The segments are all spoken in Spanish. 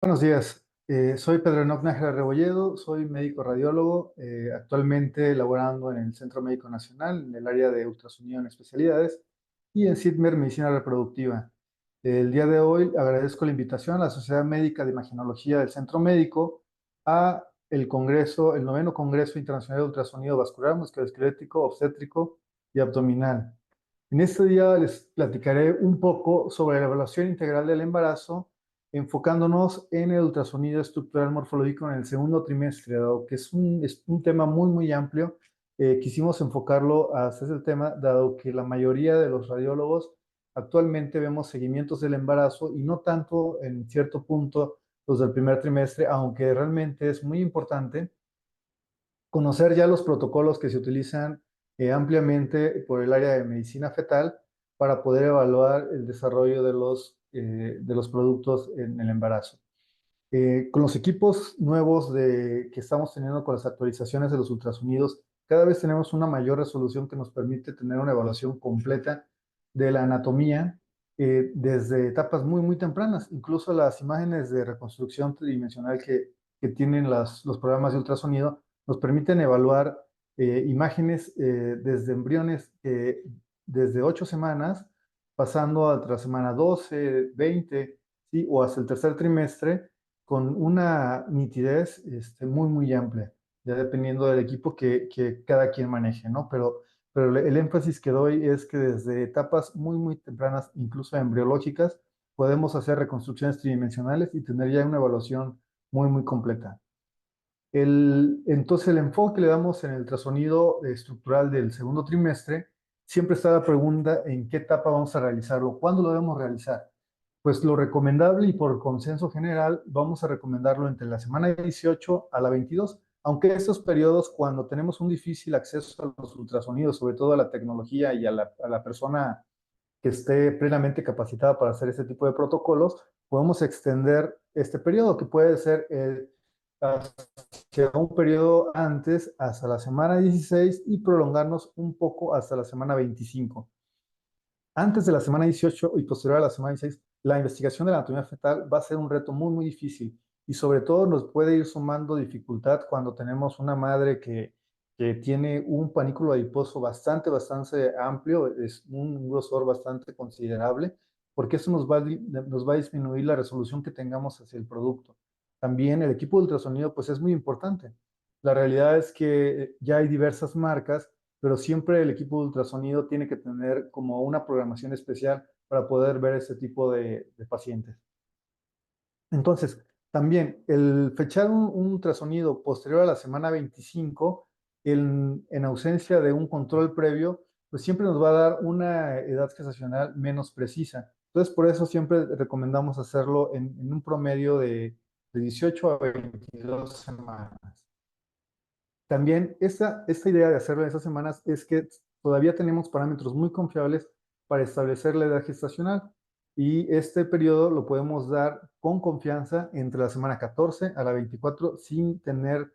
Buenos días, soy Pedro Enoc Nájera Rebolledo, soy médico radiólogo, actualmente laborando en el Centro Médico Nacional, en el área de ultrasonido en especialidades, y en CITMER Medicina Reproductiva. El día de hoy agradezco la invitación a la Sociedad Médica de Imagenología del Centro Médico a el Congreso, el noveno Congreso Internacional de Ultrasonido Vascular, Musculoesquelético, Obstétrico y Abdominal. En este día les platicaré un poco sobre la evaluación integral del embarazo, enfocándonos en el ultrasonido estructural morfológico en el segundo trimestre, dado que es un tema muy amplio. Quisimos enfocarlo hacia ese tema, dado que la mayoría de los radiólogos actualmente vemos seguimientos del embarazo y no tanto en cierto punto los del primer trimestre, aunque realmente es muy importante conocer ya los protocolos que se utilizan ampliamente por el área de medicina fetal para poder evaluar el desarrollo de los productos en el embarazo. Con los equipos nuevos que estamos teniendo con las actualizaciones de los ultrasonidos, cada vez tenemos una mayor resolución que nos permite tener una evaluación completa de la anatomía desde etapas muy tempranas. Incluso las imágenes de reconstrucción tridimensional que tienen los programas de ultrasonido nos permiten evaluar imágenes desde embriones desde 8 semanas, pasando a la semana 12, 20, ¿sí? O hasta el tercer trimestre, con una nitidez muy amplia, ya dependiendo del equipo que cada quien maneje, ¿no? Pero el énfasis que doy es que desde etapas muy tempranas, incluso embriológicas, podemos hacer reconstrucciones tridimensionales y tener ya una evaluación muy completa. Entonces, el enfoque que le damos en el ultrasonido estructural del segundo trimestre, siempre está la pregunta en qué etapa vamos a realizarlo, cuándo lo debemos realizar. Pues lo recomendable y por consenso general, vamos a recomendarlo entre la semana 18 a la 22, aunque estos periodos, cuando tenemos un difícil acceso a los ultrasonidos, sobre todo a la tecnología y a la persona que esté plenamente capacitada para hacer este tipo de protocolos, podemos extender este periodo, que puede ser hacia un periodo antes, hasta la semana 16, y prolongarnos un poco hasta la semana 25. Antes de la semana 18 y posterior a la semana 16, la investigación de la anatomía fetal va a ser un reto muy difícil, y sobre todo nos puede ir sumando dificultad cuando tenemos una madre que tiene un panículo adiposo bastante amplio, es un grosor bastante considerable, porque eso nos va a disminuir la resolución que tengamos hacia el producto. También el equipo de ultrasonido pues es muy importante. La realidad es que ya hay diversas marcas, pero siempre el equipo de ultrasonido tiene que tener como una programación especial para poder ver ese tipo de pacientes. Entonces, también el fechar un ultrasonido posterior a la semana 25, en ausencia de un control previo, pues siempre nos va a dar una edad gestacional menos precisa. Entonces, por eso siempre recomendamos hacerlo en un promedio de 18 a 22 semanas. También esta idea de hacerlo en esas semanas es que todavía tenemos parámetros muy confiables para establecer la edad gestacional, y este periodo lo podemos dar con confianza entre la semana 14 a la 24 sin tener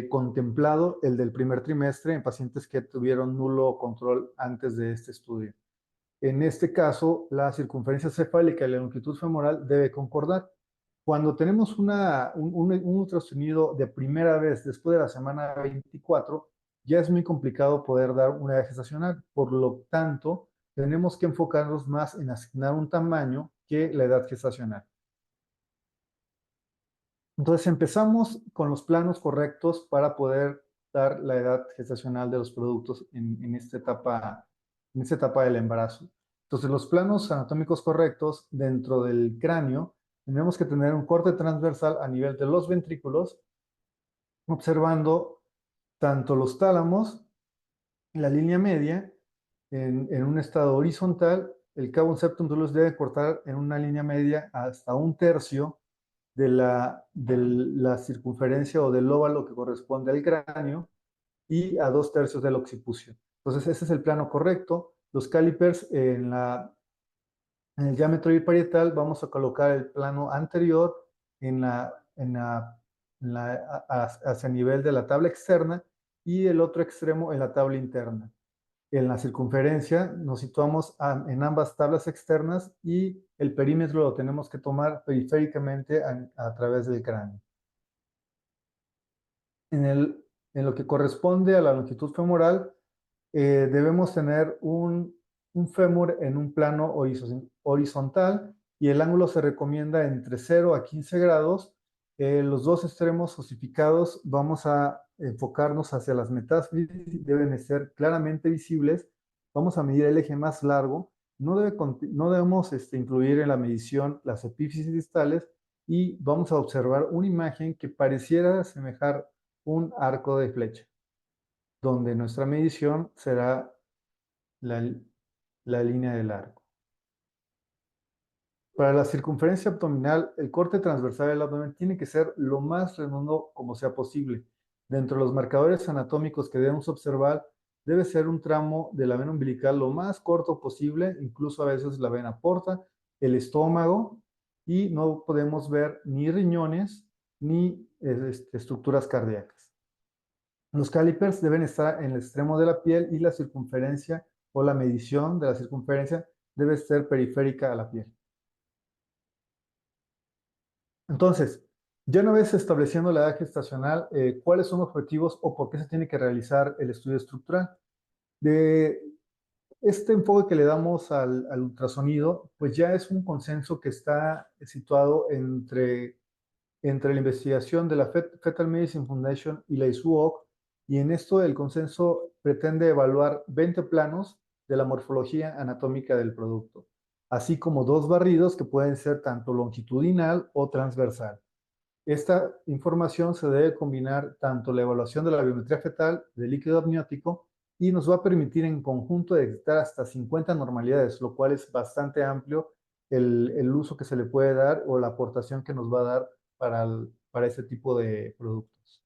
contemplado el del primer trimestre en pacientes que tuvieron nulo control antes de este estudio. En este caso, la circunferencia cefálica y la longitud femoral debe concordar. Cuando tenemos un ultrasonido de primera vez después de la semana 24, ya es muy complicado poder dar una edad gestacional. Por lo tanto, tenemos que enfocarnos más en asignar un tamaño que la edad gestacional. Entonces, empezamos con los planos correctos para poder dar la edad gestacional de los productos en esta etapa del embarazo. Entonces, los planos anatómicos correctos dentro del cráneo, tenemos que tener un corte transversal a nivel de los ventrículos, observando tanto los tálamos, la línea media, en un estado horizontal. El cabo septum dolus debe cortar en una línea media hasta un tercio de la circunferencia o del óvalo que corresponde al cráneo, y a 2/3 del occipucio. Entonces, ese es el plano correcto. Los calipers en el diámetro biparietal vamos a colocar el plano anterior hacia el nivel de la tabla externa, y el otro extremo en la tabla interna. En la circunferencia nos situamos en ambas tablas externas y el perímetro lo tenemos que tomar periféricamente a través del cráneo. En, en lo que corresponde a la longitud femoral, debemos tener un fémur en un plano horizontal y el ángulo se recomienda entre 0 a 15 grados. Los dos extremos osificados vamos a enfocarnos hacia las metáfisis, deben ser claramente visibles. Vamos a medir el eje más largo. No debemos incluir en la medición las epífisis distales y vamos a observar una imagen que pareciera asemejar un arco de flecha, donde nuestra medición será la, la línea del arco. Para la circunferencia abdominal, el corte transversal del abdomen tiene que ser lo más redondo como sea posible. Dentro de los marcadores anatómicos que debemos observar, debe ser un tramo de la vena umbilical lo más corto posible, incluso a veces la vena porta, el estómago, y no podemos ver ni riñones ni estructuras cardíacas. Los calipers deben estar en el extremo de la piel y la circunferencia o la medición de la circunferencia debe ser periférica a la piel. Entonces, ya una vez estableciendo la edad gestacional, ¿cuáles son los objetivos o por qué se tiene que realizar el estudio estructural? De este enfoque que le damos al ultrasonido, pues ya es un consenso que está situado entre la investigación de la Fetal Medicine Foundation y la ISUOC, y en esto el consenso pretende evaluar 20 planos de la morfología anatómica del producto, así como 2 barridos que pueden ser tanto longitudinal o transversal. Esta información se debe combinar tanto la evaluación de la biometría fetal del líquido amniótico y nos va a permitir en conjunto detectar hasta 50 normalidades, lo cual es bastante amplio el uso que se le puede dar o la aportación que nos va a dar para este tipo de productos.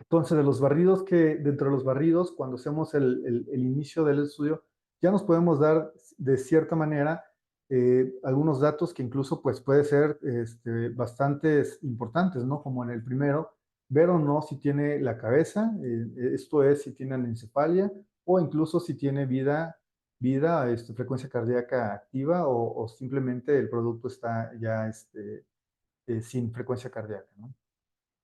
Entonces, dentro de los barridos, cuando hacemos el inicio del estudio, ya nos podemos dar de cierta manera algunos datos que incluso pues puede ser bastante importantes, ¿no? Como en el primero, ver o no si tiene la cabeza, esto es si tiene anencefalia o incluso si tiene frecuencia cardíaca activa o simplemente el producto está ya sin frecuencia cardíaca, ¿no?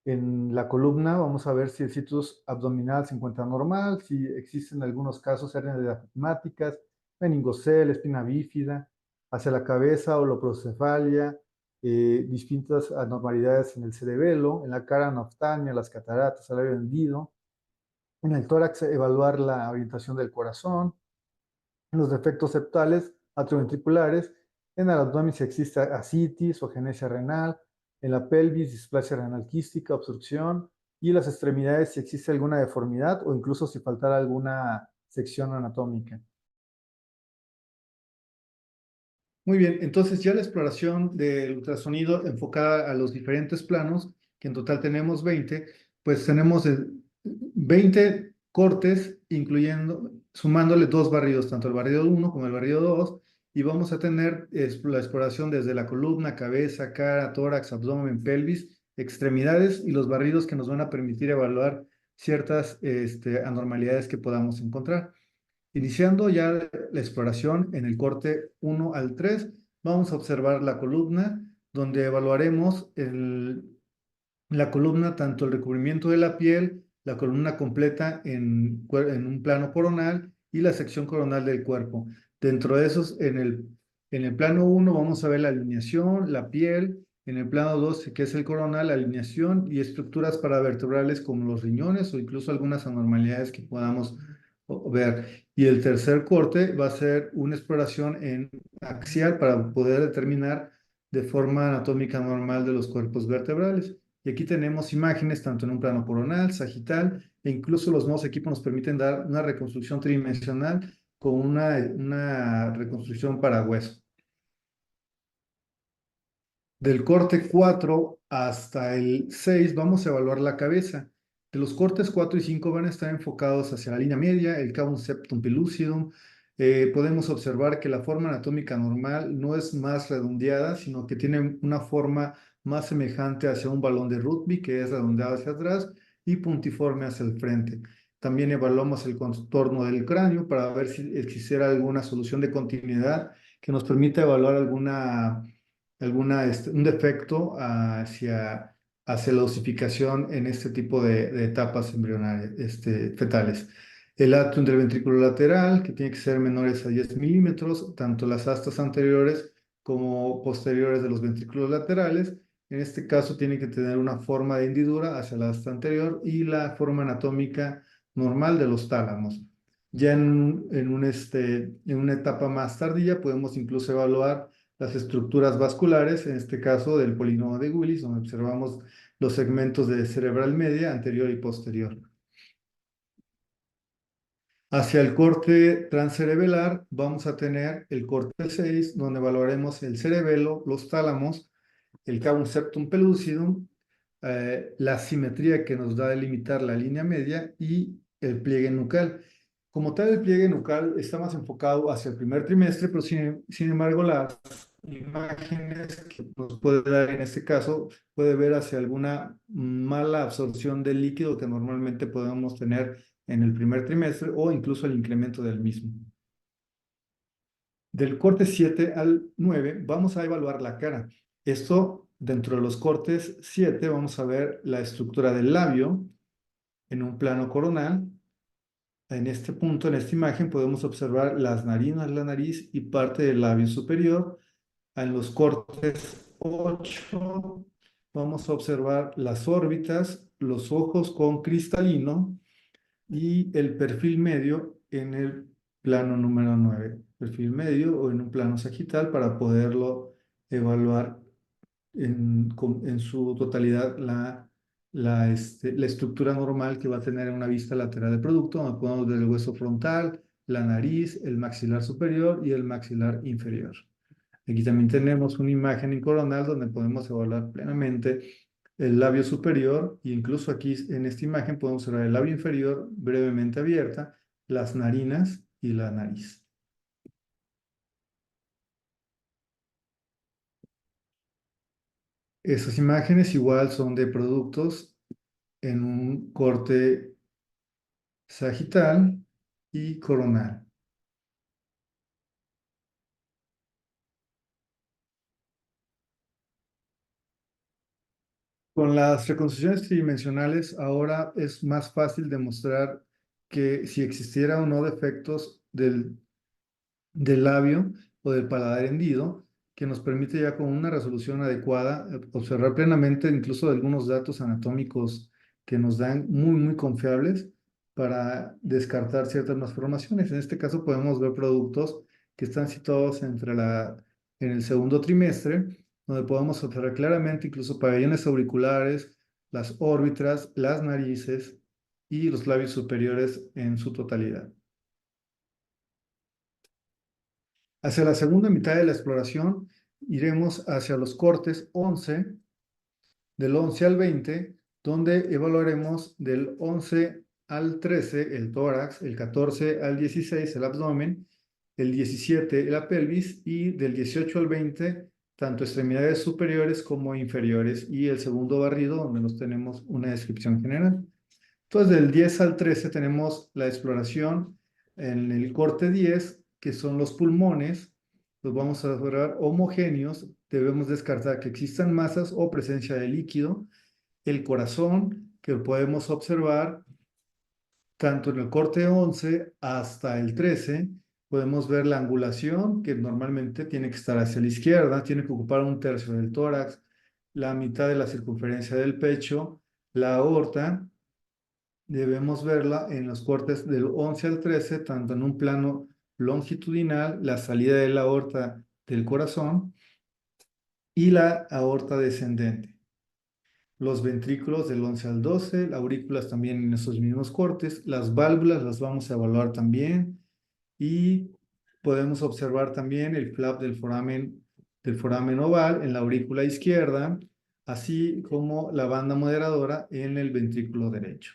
En la columna vamos a ver si el citus abdominal se encuentra normal, si existen algunos casos hernias diafragmáticas, meningocele, espina bífida, hacia la cabeza o loprocefalia, distintas anormalidades en el cerebelo, en la cara noctania, las cataratas, el labio hendido, en el tórax evaluar la orientación del corazón, en los defectos septales, atrioventriculares, en el abdomen si existe ascitis o genesia renal, en la pelvis displasia renal quística, obstrucción, y las extremidades si existe alguna deformidad o incluso si faltara alguna sección anatómica. Muy bien, entonces ya la exploración del ultrasonido enfocada a los diferentes planos, que en total tenemos 20, pues tenemos 20 cortes, sumándole 2 barridos, tanto el barrido 1 como el barrido 2, y vamos a tener la exploración desde la columna, cabeza, cara, tórax, abdomen, pelvis, extremidades y los barridos que nos van a permitir evaluar ciertas anormalidades que podamos encontrar. Iniciando ya la exploración en el corte 1 al 3, vamos a observar la columna, donde evaluaremos la columna, tanto el recubrimiento de la piel, la columna completa en un plano coronal y la sección coronal del cuerpo. Dentro de esos, en el plano 1 vamos a ver la alineación, la piel, en el plano 2, que es el coronal, la alineación y estructuras paravertebrales como los riñones o incluso algunas anormalidades que podamos ver. Y el tercer corte va a ser una exploración en axial para poder determinar de forma anatómica normal de los cuerpos vertebrales. Y aquí tenemos imágenes tanto en un plano coronal, sagital, e incluso los nuevos equipos nos permiten dar una reconstrucción tridimensional con una reconstrucción para hueso. Del corte 4 hasta el 6 vamos a evaluar la cabeza. De los cortes 4 y 5 van a estar enfocados hacia la línea media, el cavum septum pellucidum. Podemos observar que la forma anatómica normal no es más redondeada, sino que tiene una forma más semejante hacia un balón de rugby, que es redondeado hacia atrás y puntiforme hacia el frente. También evaluamos el contorno del cráneo para ver si existiera alguna solución de continuidad que nos permita evaluar un defecto hacia la osificación en este tipo de etapas embrionarias, fetales. El atrium del ventrículo lateral, que tiene que ser menores a 10 milímetros, tanto las astas anteriores como posteriores de los ventrículos laterales. En este caso tiene que tener una forma de hendidura hacia la asta anterior y la forma anatómica normal de los tálamos. Ya en una etapa más tardía podemos incluso evaluar las estructuras vasculares, en este caso del polinodo de Willis, donde observamos los segmentos de cerebral media, anterior y posterior. Hacia el corte transcerebelar vamos a tener el corte 6, donde evaluaremos el cerebelo, los tálamos, el cavum septum pellucidum, la simetría que nos da a delimitar la línea media y el pliegue nucal. Como tal, el pliegue nucal está más enfocado hacia el primer trimestre, pero sin embargo las imágenes que nos puede dar en este caso puede ver hacia alguna mala absorción del líquido que normalmente podemos tener en el primer trimestre o incluso el incremento del mismo. Del corte 7 al 9 vamos a evaluar la cara. Esto, dentro de los cortes 7, vamos a ver la estructura del labio en un plano coronal. En este punto, en esta imagen, podemos observar las narinas, la nariz y parte del labio superior. En los cortes 8 vamos a observar las órbitas, los ojos con cristalino y el perfil medio en el plano número 9, perfil medio o en un plano sagital para poderlo evaluar en su totalidad la estructura normal que va a tener en una vista lateral del producto, donde podemos ver el hueso frontal, la nariz, el maxilar superior y el maxilar inferior. Aquí también tenemos una imagen en coronal donde podemos evaluar plenamente el labio superior e incluso aquí en esta imagen podemos observar el labio inferior brevemente abierta, las narinas y la nariz. Esas imágenes igual son de productos en un corte sagital y coronal. Con las reconstrucciones tridimensionales ahora es más fácil demostrar que si existiera o no defectos del labio o del paladar hendido, que nos permite ya con una resolución adecuada observar plenamente incluso algunos datos anatómicos que nos dan muy confiables para descartar ciertas malformaciones. En este caso podemos ver productos que están situados en el segundo trimestre, donde podemos observar claramente incluso pabellones auriculares, las órbitas, las narices y los labios superiores en su totalidad. Hacia la segunda mitad de la exploración iremos hacia los cortes 11, del 11 al 20, donde evaluaremos del 11 al 13 el tórax, el 14 al 16 el abdomen, el 17 la pelvis y del 18 al 20 tanto extremidades superiores como inferiores y el segundo barrido donde nos tenemos una descripción general. Entonces, del 10 al 13 tenemos la exploración en el corte 10, que son los pulmones. Los vamos a observar homogéneos. Debemos descartar que existan masas o presencia de líquido. El corazón, que podemos observar tanto en el corte 11 hasta el 13. Podemos ver la angulación, que normalmente tiene que estar hacia la izquierda, tiene que ocupar un tercio del tórax, la mitad de la circunferencia del pecho, la aorta. Debemos verla en los cortes del 11 al 13, tanto en un plano longitudinal, la salida de la aorta del corazón y la aorta descendente. Los ventrículos del 11 al 12, las aurículas también en esos mismos cortes, las válvulas las vamos a evaluar también y podemos observar también el flap del foramen oval en la aurícula izquierda, así como la banda moderadora en el ventrículo derecho.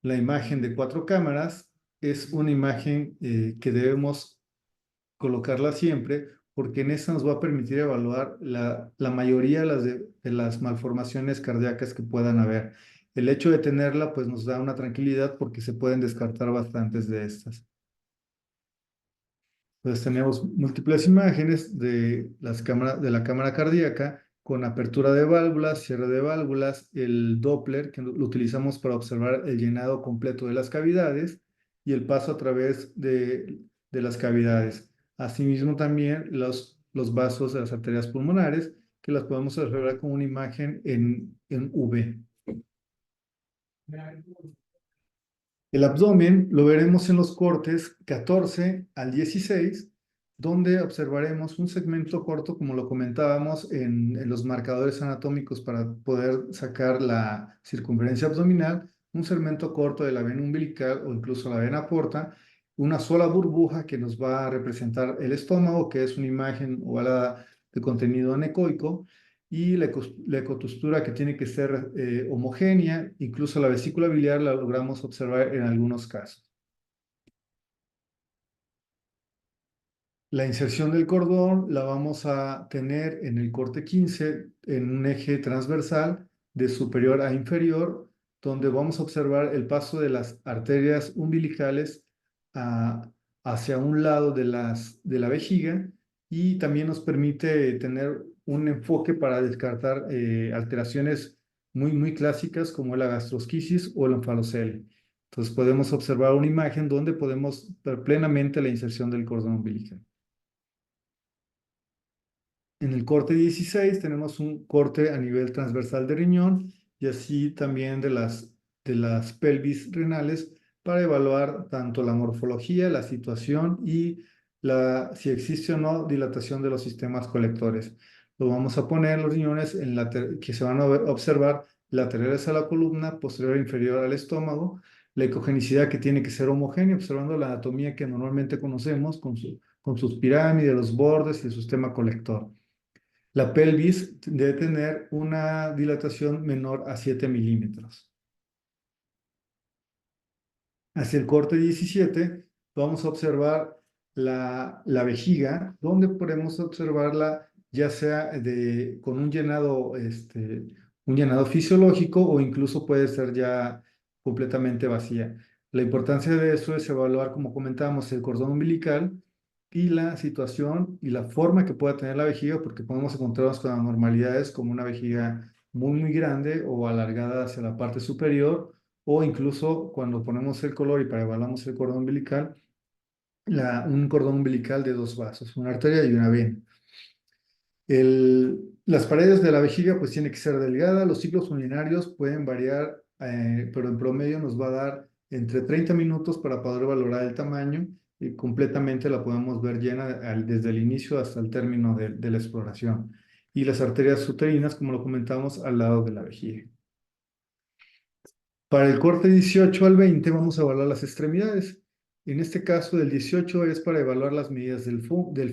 La imagen de 4 cámaras es una imagen que debemos colocarla siempre porque en esa nos va a permitir evaluar la mayoría de las malformaciones cardíacas que puedan haber. El hecho de tenerla, pues nos da una tranquilidad porque se pueden descartar bastantes de estas. Entonces tenemos múltiples imágenes de la cámara cardíaca con apertura de válvulas, cierre de válvulas, el Doppler, que lo utilizamos para observar el llenado completo de las cavidades y el paso a través de las cavidades. Asimismo también los vasos de las arterias pulmonares, que las podemos observar con una imagen en V. El abdomen lo veremos en los cortes 14 al 16, donde observaremos un segmento corto, como lo comentábamos, en los marcadores anatómicos para poder sacar la circunferencia abdominal, un segmento corto de la vena umbilical o incluso la vena porta, una sola burbuja que nos va a representar el estómago, que es una imagen ovalada de contenido anecoico, y la ecotextura que tiene que ser homogénea, incluso la vesícula biliar la logramos observar en algunos casos. La inserción del cordón la vamos a tener en el corte 15 en un eje transversal de superior a inferior, donde vamos a observar el paso de las arterias umbilicales hacia un lado de la vejiga, y también nos permite tener un enfoque para descartar alteraciones muy clásicas como la gastrosquisis o el onfalocele. Entonces podemos observar una imagen donde podemos ver plenamente la inserción del cordón umbilical. En el corte 16 tenemos un corte a nivel transversal de riñón y así también de las pelvis renales para evaluar tanto la morfología, la situación y si existe o no dilatación de los sistemas colectores. Lo vamos a poner en los riñones que se van a observar laterales a la columna, posterior e inferior al estómago, la ecogenicidad que tiene que ser homogénea, observando la anatomía que normalmente conocemos con sus pirámides, los bordes y el sistema colector. La pelvis debe tener una dilatación menor a 7 milímetros. Hacia el corte 17 vamos a observar la vejiga, donde podemos observarla ya sea con un llenado fisiológico o incluso puede ser ya completamente vacía. La importancia de eso es evaluar, como comentábamos, el cordón umbilical y la situación y la forma que pueda tener la vejiga, porque podemos encontrarnos con anormalidades como una vejiga muy grande o alargada hacia la parte superior, o incluso cuando ponemos el color y para evaluamos el cordón umbilical, un cordón umbilical de dos vasos, una arteria y una vena. Las paredes de la vejiga pues tienen que ser delgadas, los ciclos urinarios pueden variar, pero en promedio nos va a dar entre 30 minutos para poder valorar el tamaño, y completamente la podemos ver llena desde el inicio hasta el término de la exploración. Y las arterias uterinas, como lo comentamos, al lado de la vejiga. Para el corte 18 al 20 vamos a evaluar las extremidades. En este caso, del 18 es para evaluar las medidas del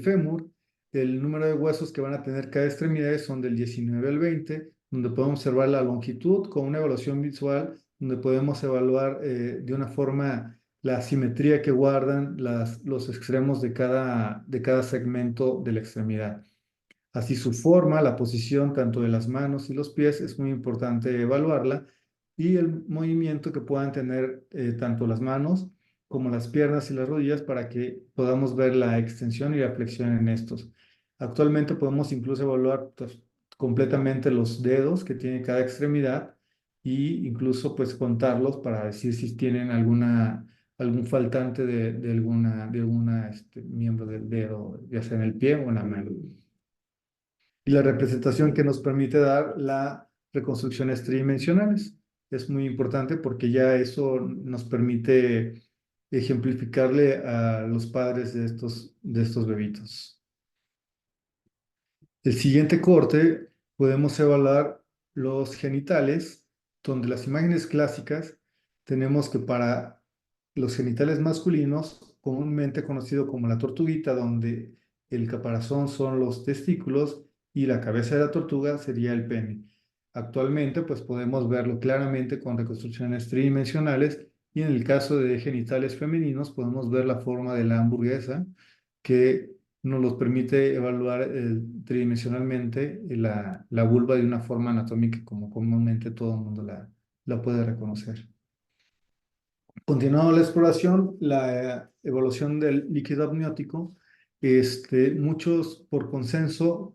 fémur. El número de huesos que van a tener cada extremidad son del 19 al 20, donde podemos observar la longitud con una evaluación visual, donde podemos evaluar de una forma la simetría que guardan los extremos de cada segmento de la extremidad. Así su forma, la posición tanto de las manos y los pies es muy importante evaluarla, y el movimiento que puedan tener tanto las manos como las piernas y las rodillas para que podamos ver la extensión y la flexión en estos. Actualmente podemos incluso evaluar pues, completamente los dedos que tiene cada extremidad, y incluso pues contarlos para decir si tienen algún faltante de alguna miembro del dedo, ya sea en el pie o en la mano. Y la representación que nos permite dar las reconstrucciones tridimensionales. Es muy importante porque ya eso nos permite ejemplificarle a los padres de estos bebitos. El siguiente corte podemos evaluar los genitales, donde las imágenes clásicas tenemos que para los genitales masculinos, comúnmente conocido como la tortuguita, donde el caparazón son los testículos y la cabeza de la tortuga sería el pene. Actualmente, pues podemos verlo claramente con reconstrucciones tridimensionales, y en el caso de genitales femeninos podemos ver la forma de la hamburguesa, que nos los permite evaluar tridimensionalmente la vulva de una forma anatómica como comúnmente todo el mundo la puede reconocer. Continuando la exploración, la evaluación del líquido amniótico, muchos por consenso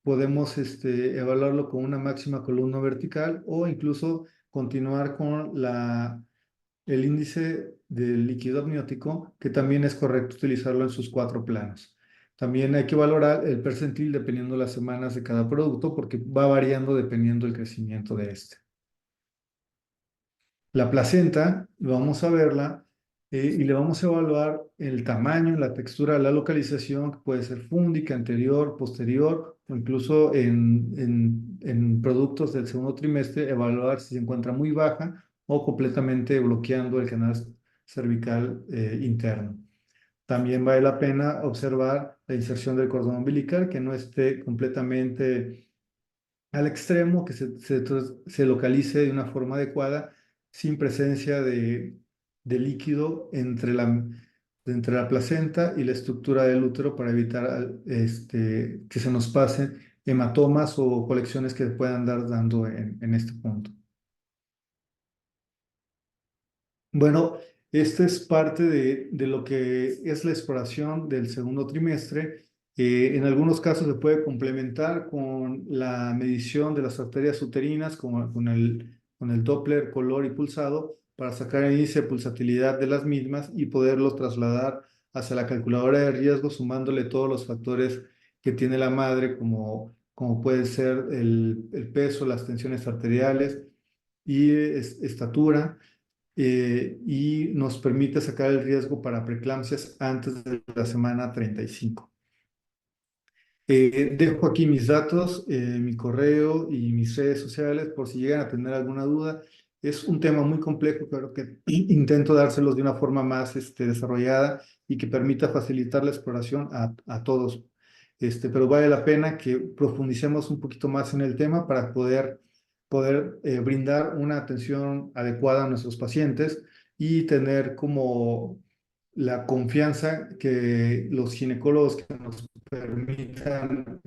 podemos evaluarlo con una máxima columna vertical o incluso continuar con el índice del líquido amniótico, que también es correcto utilizarlo en sus 4 planos. También hay que valorar el percentil dependiendo de las semanas de cada producto porque va variando dependiendo del crecimiento de este. La placenta, vamos a verla y le vamos a evaluar el tamaño, la textura, la localización, que puede ser fúndica, anterior, posterior, o incluso en productos del segundo trimestre, evaluar si se encuentra muy baja o completamente bloqueando el canal cervical interno. También vale la pena observar la inserción del cordón umbilical, que no esté completamente al extremo, que se localice de una forma adecuada, sin presencia de líquido entre la placenta y la estructura del útero para evitar que se nos pasen hematomas o colecciones que puedan dar dando en este punto. Bueno, esta es parte de lo que es la exploración del segundo trimestre. En algunos casos se puede complementar con la medición de las arterias uterinas, con el Doppler color y pulsado, para sacar el índice de pulsatilidad de las mismas y poderlos trasladar hacia la calculadora de riesgo, sumándole todos los factores que tiene la madre, como puede ser el peso, las tensiones arteriales y estatura, y nos permite sacar el riesgo para preeclampsias antes de la semana 35. Dejo aquí mis datos, mi correo y mis redes sociales por si llegan a tener alguna duda. Es un tema muy complejo, pero que intento dárselos de una forma más desarrollada y que permita facilitar la exploración a todos. Pero vale la pena que profundicemos un poquito más en el tema para poder brindar una atención adecuada a nuestros pacientes y tener como la confianza que los ginecólogos que nos permitan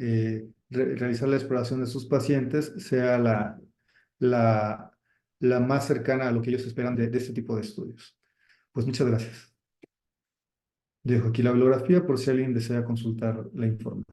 realizar la exploración de sus pacientes sea la, la más cercana a lo que ellos esperan de este tipo de estudios. Pues muchas gracias. Dejo aquí la bibliografía por si alguien desea consultar la información.